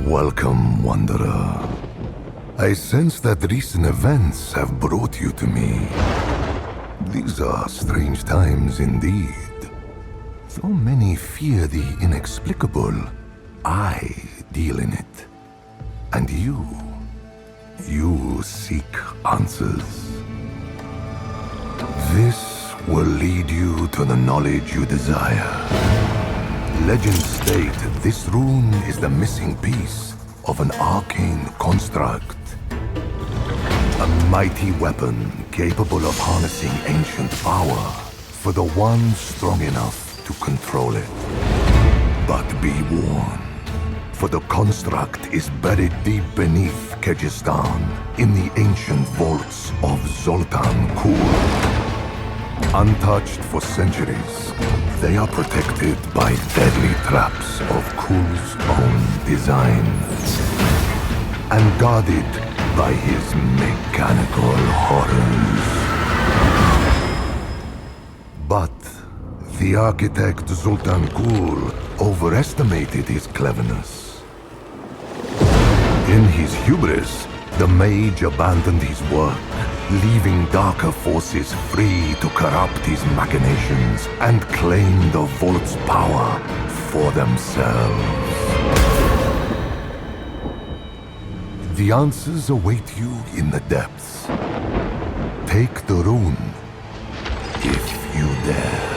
Welcome, Wanderer. I sense that recent events have brought you to me. These are strange times indeed. Though many fear the inexplicable, I deal in it. And you seek answers. This will lead you to the knowledge you desire. Legends state this rune is the missing piece of an arcane construct. A mighty weapon capable of harnessing ancient power for the one strong enough to control it. But be warned, for the construct is buried deep beneath Kyrgyzstan in the ancient vaults of Zoltan Kul. Untouched for centuries, they are protected by deadly traps of Kul's own design, and guarded by his mechanical horrors. But the architect Zoltan Kul overestimated his cleverness. In his hubris, the mage abandoned his work, leaving darker forces free to corrupt his machinations and claim the vault's power for themselves. The answers await you in the depths. Take the rune, if you dare.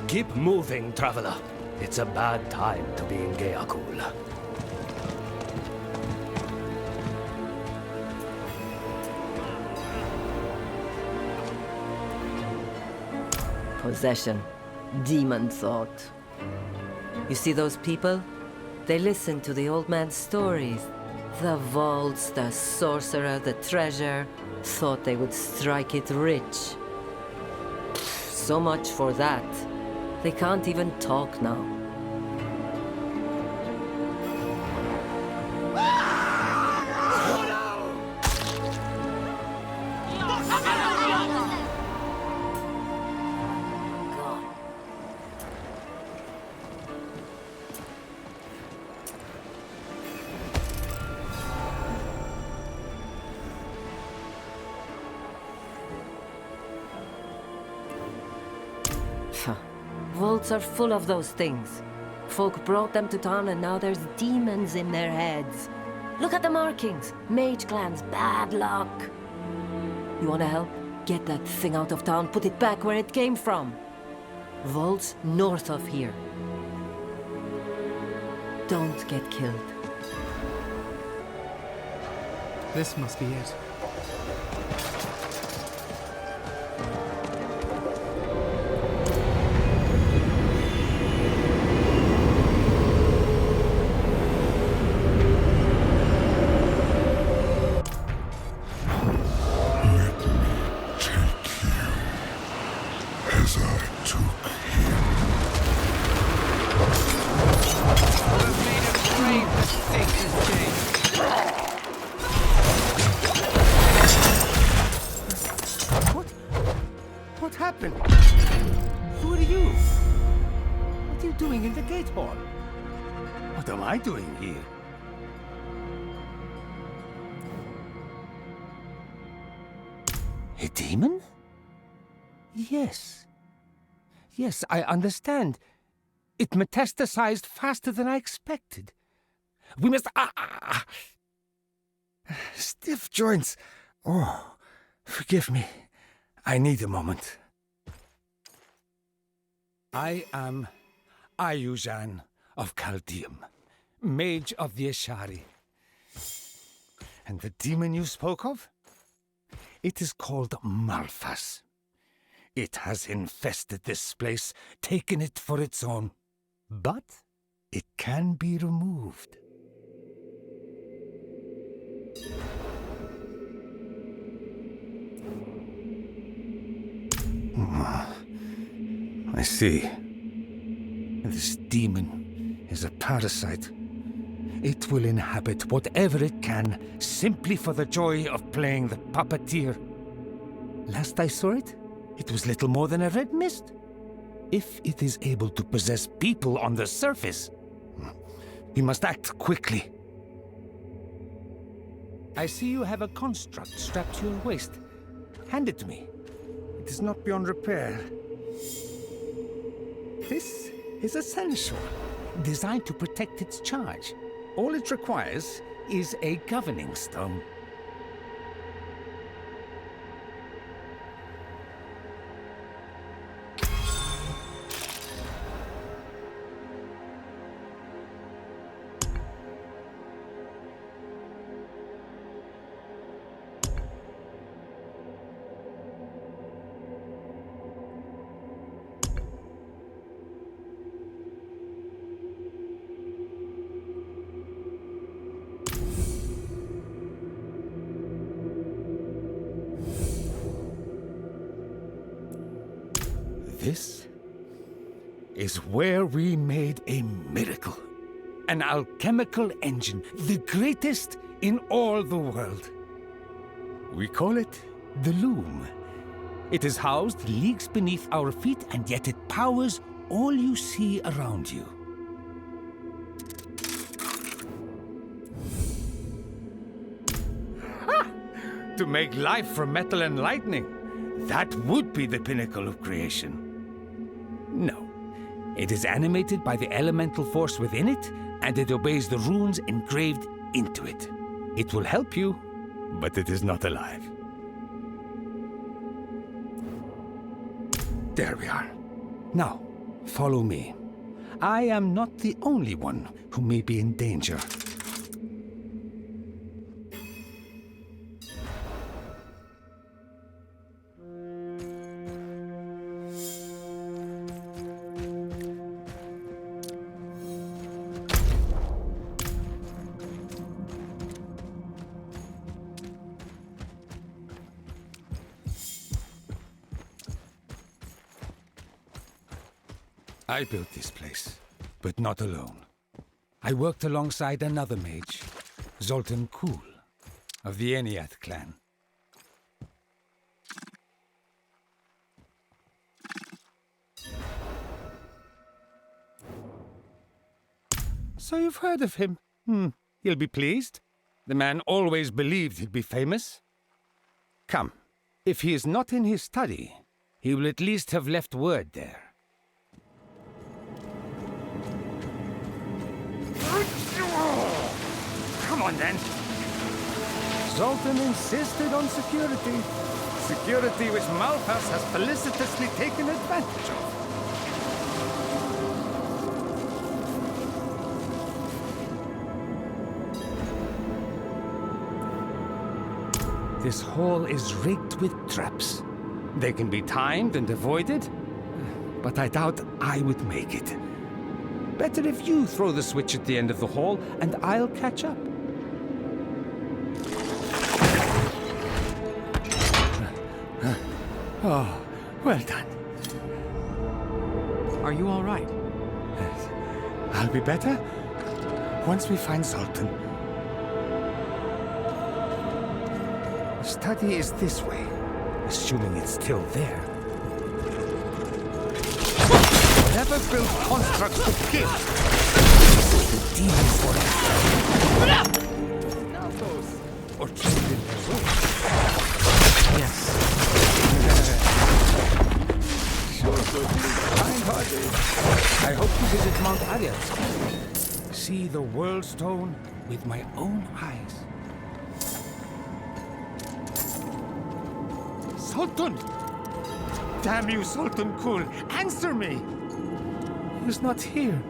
Keep moving, traveler. It's a bad time to be in Geakul. Possession. Demon thought. You see those people? They listen to the old man's stories. The vaults, the sorcerer, the treasure. Thought they would strike it rich. So much for that. They can't even talk now. Vaults are full of those things. Folk brought them to town and now there's demons in their heads. Look at the markings. Mage clans, bad luck. You wanna help? Get that thing out of town, put it back where it came from. Vaults north of here. Don't get killed. This must be it. What happened? Who are you? What are you doing in the gate hall? What am I doing here? A demon? Yes. Yes, I understand. It metastasized faster than I expected. We must... Stiff joints. Oh, forgive me. I need a moment. I am Ayuzhan of Chaldeum, mage of the Ashari. And the demon you spoke of? It is called Malphas. It has infested this place, taken it for its own. But it can be removed. I see. This demon is a parasite. It will inhabit whatever it can, simply for the joy of playing the puppeteer. Last I saw it, it was little more than a red mist. If it is able to possess people on the surface, we must act quickly. I see you have a construct strapped to your waist. Hand it to me. It is not beyond repair. This is essential, designed to protect its charge. All it requires is a governing stone. This is where we made a miracle. An alchemical engine, the greatest in all the world. We call it the Loom. It is housed leagues beneath our feet, and yet it powers all you see around you. Ha! To make life from metal and lightning, that would be the pinnacle of creation. No. It is animated by the elemental force within it, and it obeys the runes engraved into it. It will help you, but it is not alive. There we are. Now, follow me. I am not the only one who may be in danger. I built this place, but not alone. I worked alongside another mage, Zoltan Kuhl, of the Eniath clan. So you've heard of him? He'll be pleased. The man always believed he'd be famous. Come, if he is not in his study, he will at least have left word there. Come on, then. Zoltan insisted on security. Security which Malphas has felicitously taken advantage of. This hall is rigged with traps. They can be timed and avoided, but I doubt I would make it. Better if you throw the switch at the end of the hall, and I'll catch up. Oh, well done. Are you all right? I'll be better once we find Zoltan. The study is this way, assuming it's still there. Whatever built constructs with gifts, the demon for it. Or trained in their way. Yes. Sure could be kind-hearted. I hope to visit Mount Ariat. See the World Stone with my own eyes. Sultan! Damn you, Sultan Kuhl! Answer me! He's not here.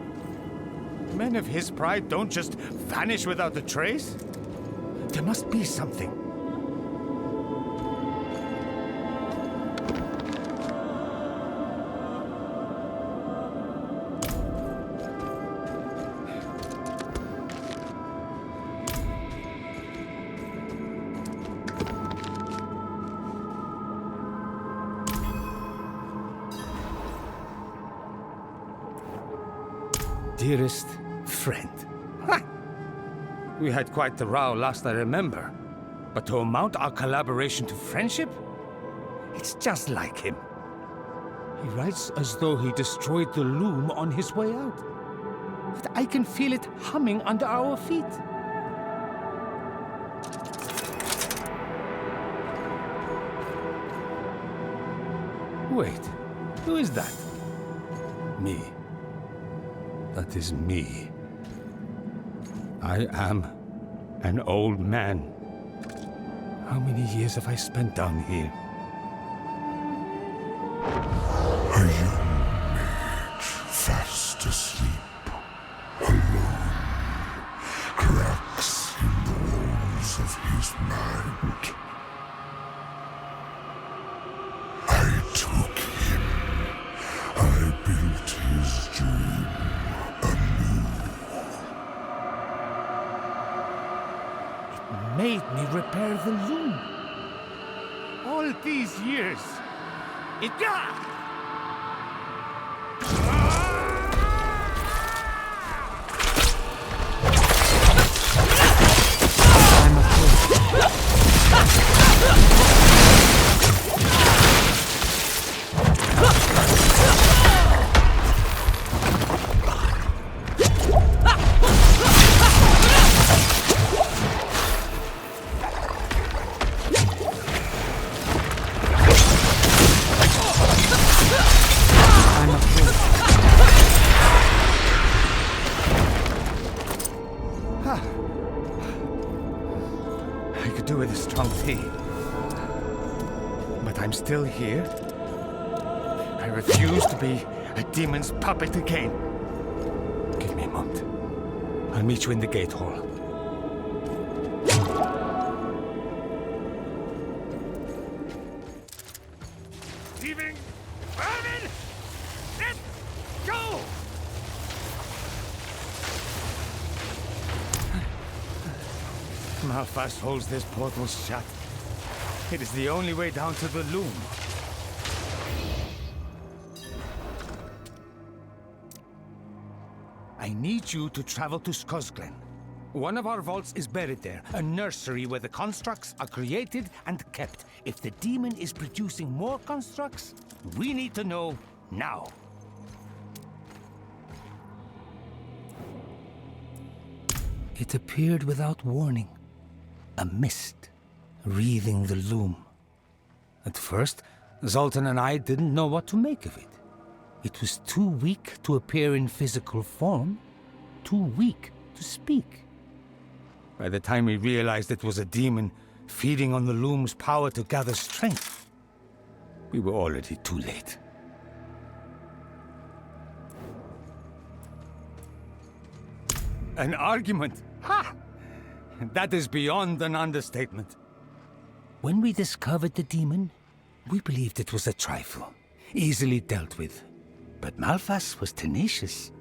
Men of his pride don't just vanish without a trace. There must be something. dearest friend. Ha! We had quite the row last I remember. But to amount our collaboration to friendship? It's just like him. He writes as though he destroyed the loom on his way out. Yet I can feel it humming under our feet. Wait, who is that? Me. That is me. I am an old man. How many years have I spent down here? A young mage, fast asleep, alone, cracks in the walls of his mind. I took him. I built his dream anew. It made me repair the loom. All these years. It... I'm afraid. I'm afraid. I could do with a strong tea. But I'm still here. I refuse to be a demon's puppet again. Give me a moment. I'll meet you in the gate hall. Leaving! Vermin! Let's go! Malphas holds this portal shut. It is the only way down to the loom. I need you to travel to Skosglen. One of our vaults is buried there, a nursery where the constructs are created and kept. If the demon is producing more constructs, we need to know now. It appeared without warning. A mist, wreathing the loom. At first, Zoltan and I didn't know what to make of it. It was too weak to appear in physical form, too weak to speak. By the time we realized it was a demon feeding on the loom's power to gather strength, we were already too late. An argument? Ha! That is beyond an understatement. When we discovered the demon, we believed it was a trifle, easily dealt with. But Malphas was tenacious.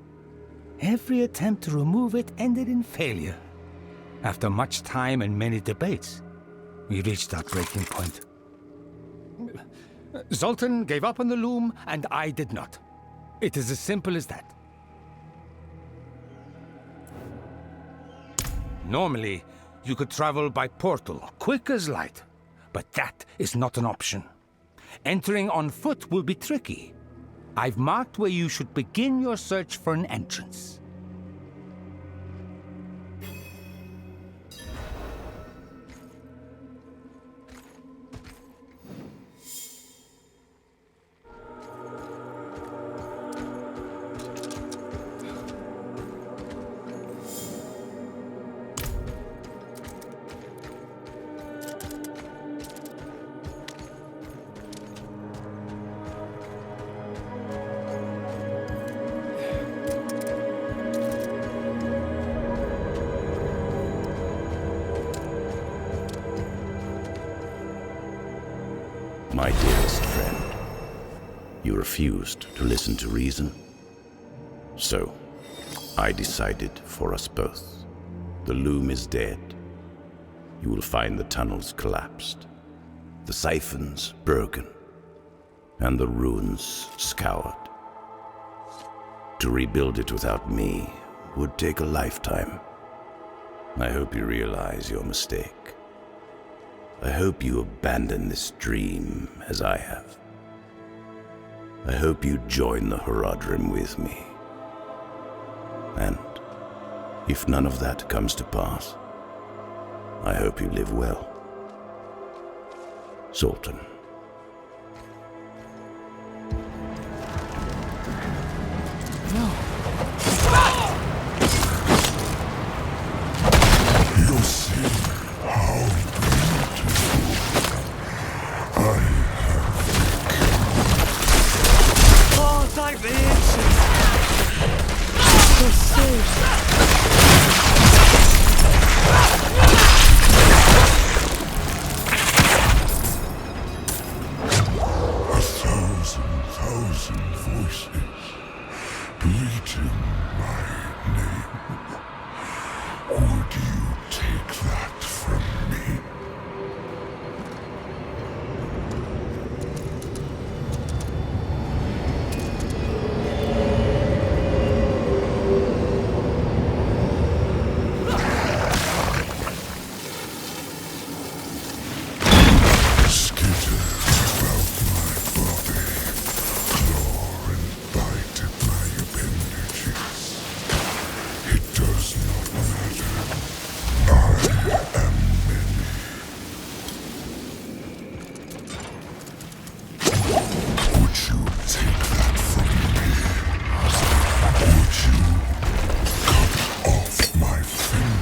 Every attempt to remove it ended in failure. After much time and many debates, we reached our breaking point. Zoltan gave up on the loom, and I did not. It is as simple as that. Normally, you could travel by portal, quick as light. But that is not an option. Entering on foot will be tricky. I've marked where you should begin your search for an entrance. My dearest friend, you refused to listen to reason. So, I decided for us both. The loom is dead. You will find the tunnels collapsed, the siphons broken, and the ruins scoured. To rebuild it without me would take a lifetime. I hope you realize your mistake. I hope you abandon this dream as I have. I hope you join the Horadrim with me. And if none of that comes to pass, I hope you live well. Zoltan. You see how Oh, dimension! a thousand voices bleating my name. Would you take that from me? Skitter about my body, claw and bite at my appendages. It does not matter. I am many. Would you take that from me? Would you cut off my fingers?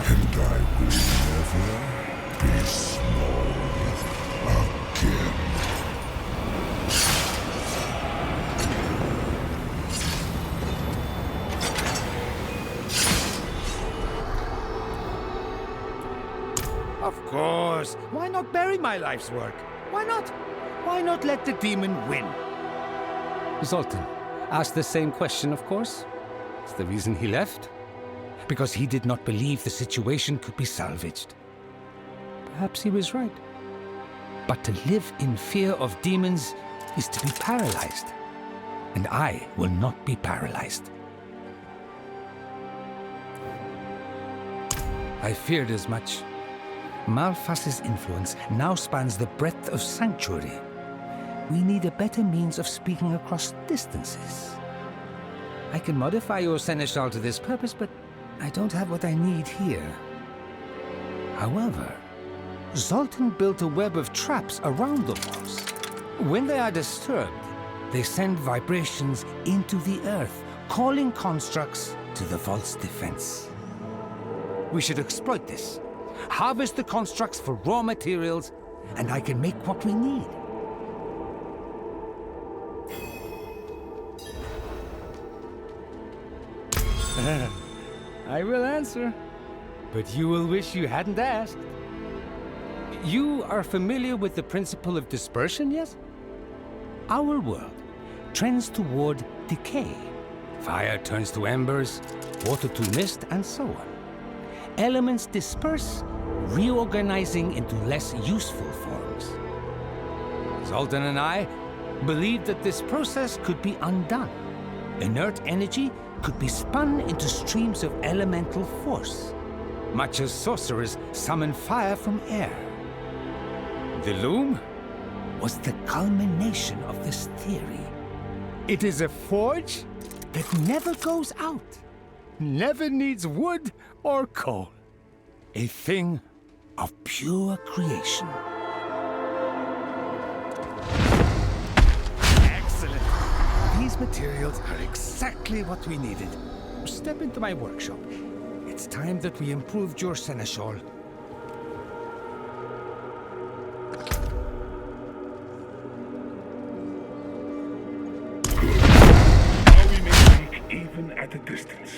And I will never be small again. Of course. Why not bury my life's work? Why not? Why not let the demon win? Zoltan asked the same question, of course. It's the reason he left. Because he did not believe the situation could be salvaged. Perhaps he was right. But to live in fear of demons is to be paralyzed. And I will not be paralyzed. I feared as much. Malphas's influence now spans the breadth of Sanctuary. We need a better means of speaking across distances. I can modify your seneschal to this purpose, but I don't have what I need here. However, Zoltan built a web of traps around the walls. When they are disturbed, they send vibrations into the earth, calling constructs to the vault's defense. We should exploit this. Harvest the constructs for raw materials, and I can make what we need. I will answer, but you will wish you hadn't asked. You are familiar with the principle of dispersion, yes? Our world trends toward decay. Fire turns to embers, water to mist, and so on. Elements disperse, reorganizing into less useful forms. Zoltan and I believed that this process could be undone. Inert energy could be spun into streams of elemental force, much as sorcerers summon fire from air. The loom was the culmination of this theory. It is a forge that never goes out, never needs wood or coal. A thing of pure creation. Excellent. These materials are exactly what we needed. Step into my workshop. It's time that we improved your seneschal. distance.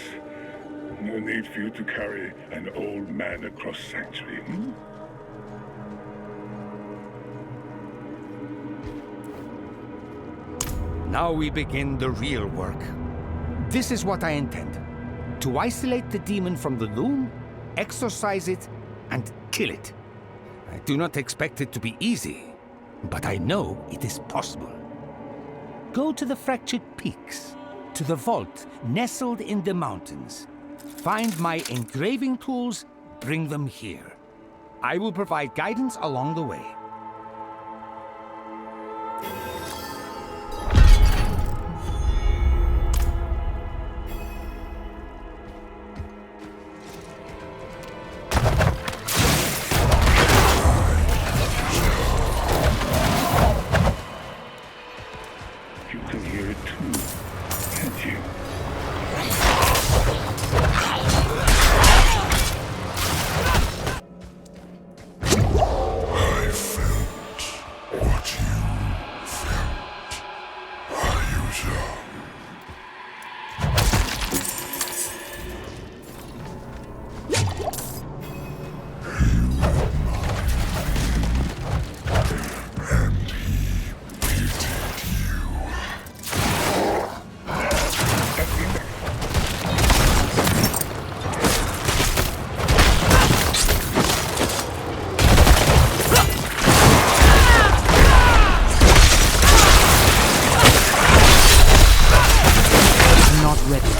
No need for you to carry an old man across Sanctuary, hmm? Now we begin the real work. This is what I intend. To isolate the demon from the loom, exorcise it, and kill it. I do not expect it to be easy, but I know it is possible. Go to the Fractured Peaks, to the vault nestled in the mountains. Find my engraving tools, bring them here. I will provide guidance along the way. You can hear it too, can't you? I felt what you felt. Ayuja. And he pitied you. Not ready.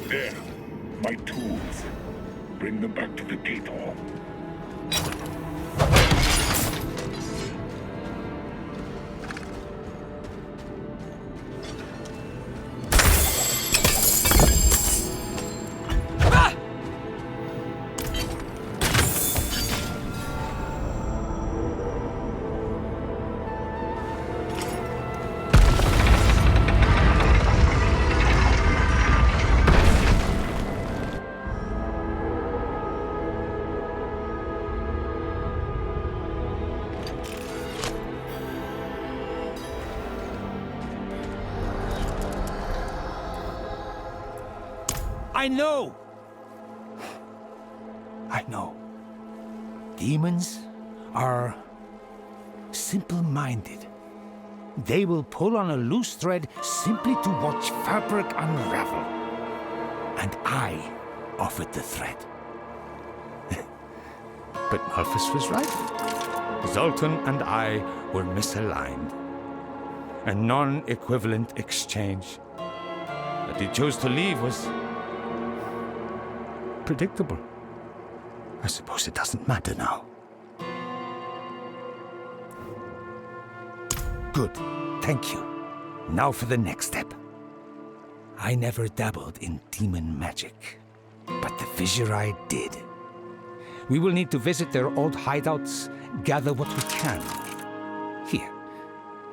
There, my tools. Bring them back to the gate hall. I know! I know. Demons are simple-minded. They will pull on a loose thread simply to watch fabric unravel. And I offered the thread. But Malphus was right. Zoltan and I were misaligned. A non-equivalent exchange. That he chose to leave was predictable. I suppose it doesn't matter now. Good. Thank you. Now for the next step. I never dabbled in demon magic, but the Viserai did. We will need to visit their old hideouts, gather what we can. Here,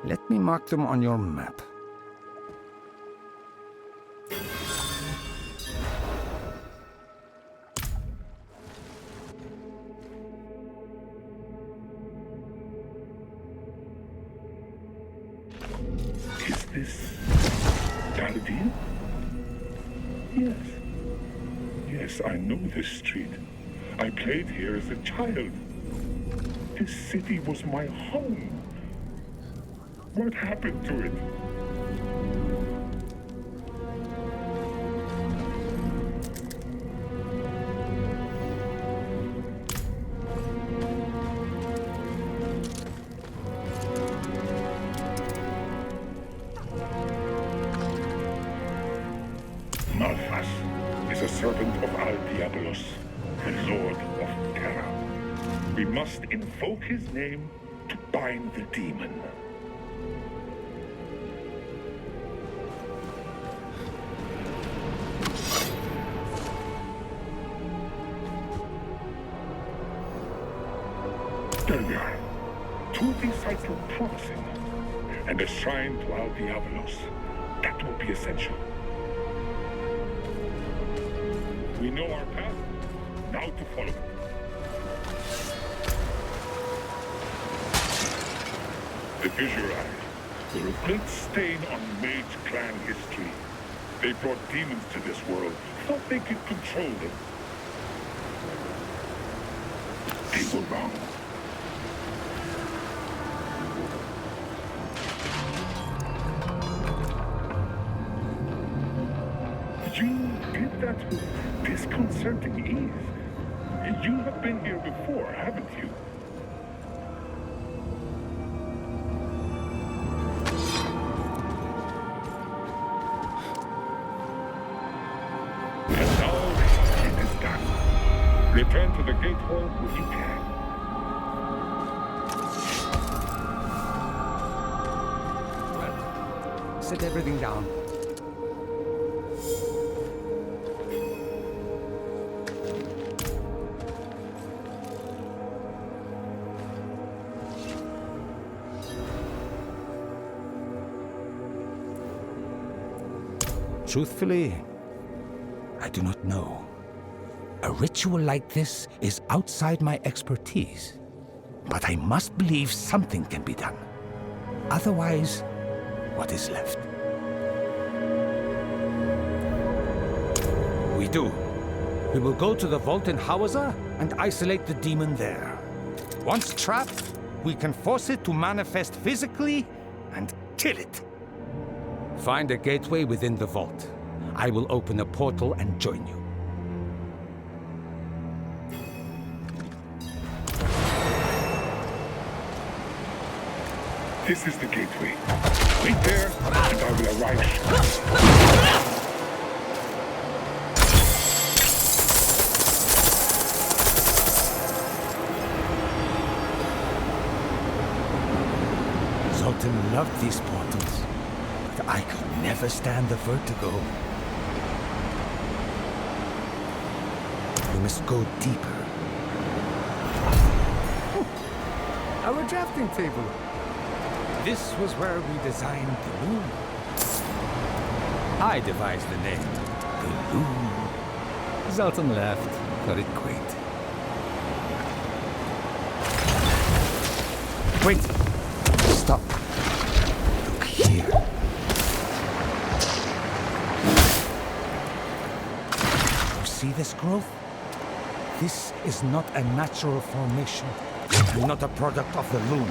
let me mark them on your map. Is this Dialog? Yes. Yes, I know this street. I played here as a child. This city was my home. What happened to it? Malphas is a servant of Diablos, the Lord of Terra. We must invoke his name to bind the demon. There we are. Two of these sites look promising. And a shrine to Al Diablos. That will be essential. We know our path. Now to follow it. The Visurai were a great stain on Mage clan history. They brought demons to this world, thought they could control them. They were wrong. You did that with disconcerting ease. You have been here before, haven't you? And now it is done. Return to the gate hall when you can. Set everything down. Truthfully, I do not know. A ritual like this is outside my expertise. But I must believe something can be done. Otherwise, what is left? We do. We will go to the vault in Hawazah and isolate the demon there. Once trapped, we can force it to manifest physically and kill it. Find a gateway within the vault. I will open a portal and join you. This is the gateway. Wait there, and I will arrive. Zoltan loved these portals, but I could never stand the vertigo. We must go deeper. Our drafting table. This was where we designed the loom. I devised the name, the loom. Zoltan laughed, thought it quaint. Wait! Stop. Look here. You see this growth? This is not a natural formation, not a product of the loom.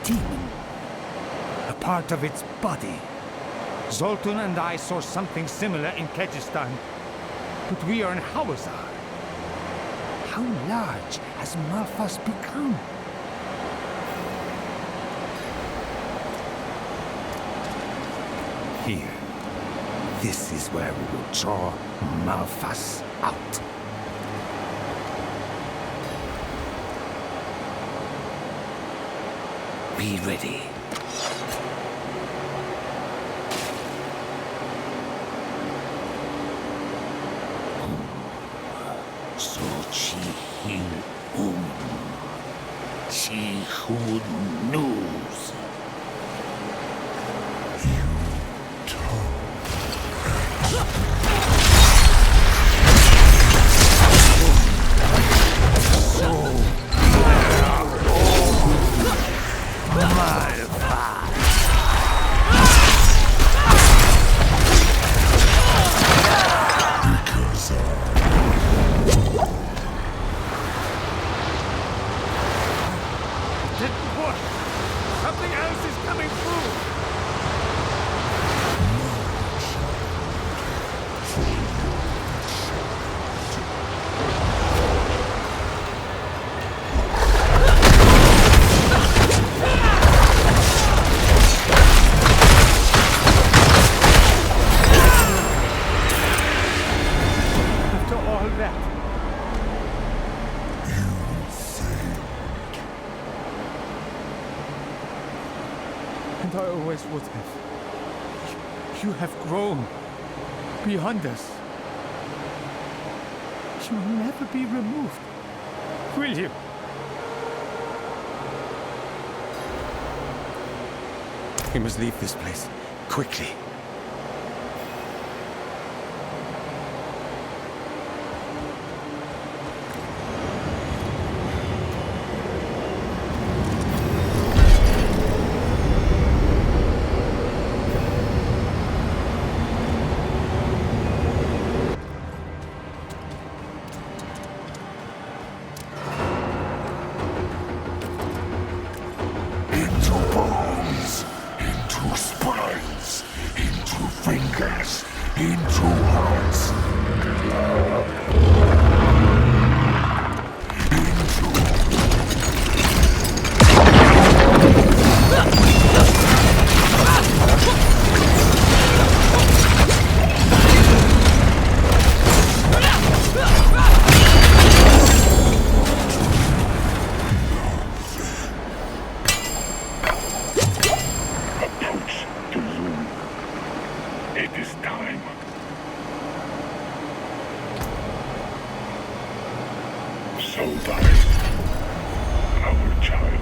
Demon. A part of its body. Zoltan and I saw something similar in Kyrgyzstan, but we are in Hawazah. How large has Malphas become? Here. This is where we will draw Malphas out. Be ready. So chi hil chi who knows. And I always would have. You have grown beyond us. You will never be removed, will you? We must leave this place. Quickly. Into bones, into spines, into fingers, into hearts. Approach the loom. It is time. So dies our child.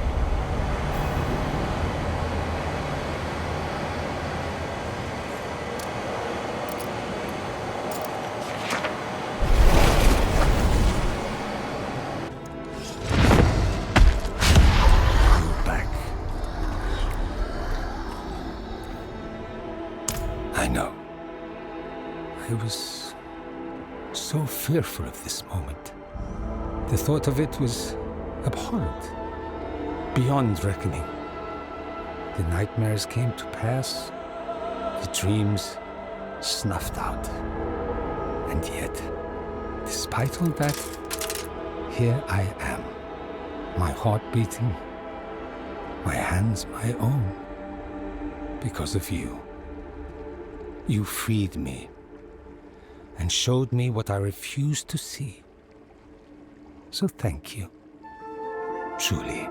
Back. I know. I was so fearful of this moment. The thought of it was abhorrent, beyond reckoning. The nightmares came to pass, the dreams snuffed out. And yet, despite all that, here I am, my heart beating, my hands my own, because of you. You freed me and showed me what I refused to see. So thank you, truly.